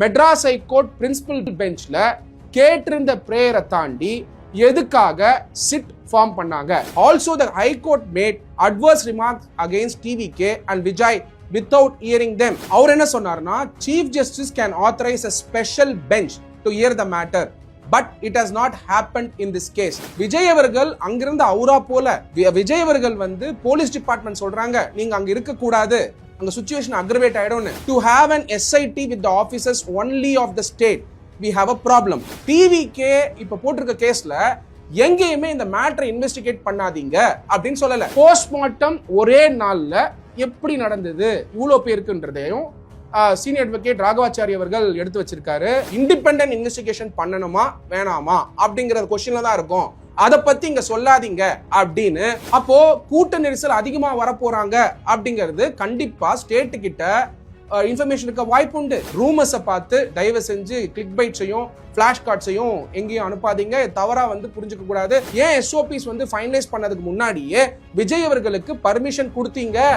Madras high court principal பெஞ்ச்ல கேட்டிருந்த பிரேயரை தாண்டி எதுக்காக சிட் ஃபார்ம் பண்ணாங்க? Also the high court made adverse remarks against TVK and Vijay without hearing them. அவர் என்ன சொன்னார்னா, chief justice can authorise a special bench to hear the matter. But it has not happened in this case. Vijay அவர்கள் அங்கிருந்து அவுரா போல விஜய் அவர்கள் police department சொல்றாங்க, நீங்க அங்க இருக்க கூடாது, அங்க சிச்சுவேஷன் அக்ரவேட் ஆயிடும்னு. To have an SIT with the officers only of the state, we have a problem. TVK இப்ப போட்டிருக்க கேஸ்ல எங்கேயுமே இந்த மேட்டரை இன்வெஸ்டிகேட் பண்ணாதீங்க அப்படின்னு சொல்லல. போஸ்ட்மார்ட்டம் ஒரே நாள்ல எப்படி நடந்தது இவ்வளவு பேருக்குன்றதையும் சீனியர் அட்வொகேட் ராகவாச்சாரி அவர்கள் எடுத்து வச்சிருக்காரு. இண்டிபெண்டன்ட் இன்வெஸ்டிகேஷன் பண்ணணுமா வேணாமா அப்படிங்கிற கொஸ்டின்ல தான் இருக்கும். அதை பத்தி இங்க சொல்லாதீங்க அப்படின்னு. அப்போ கூட்ட நெரிசல் அதிகமா வரப்போறாங்க அப்படிங்கிறது கண்டிப்பா ஸ்டேட் கிட்ட இன்ஃபர்மேஷனுக்கு வாய்ப்பு உண்டு. ரூமர்ஸை பார்த்து தயவு செஞ்சு கிளிக் பைட்ஸையும் ஃபிளாஷ் கார்ட்ஸையும் எங்கேயும் அனுப்பாதீங்க. தவறா புரிஞ்சுக்க கூடாது. ஏன் SOPs ஃபைனலைஸ் பண்ணதுக்கு முன்னாடியே விஜய் அவர்களுக்கு பர்மிஷன் கொடுத்தீங்க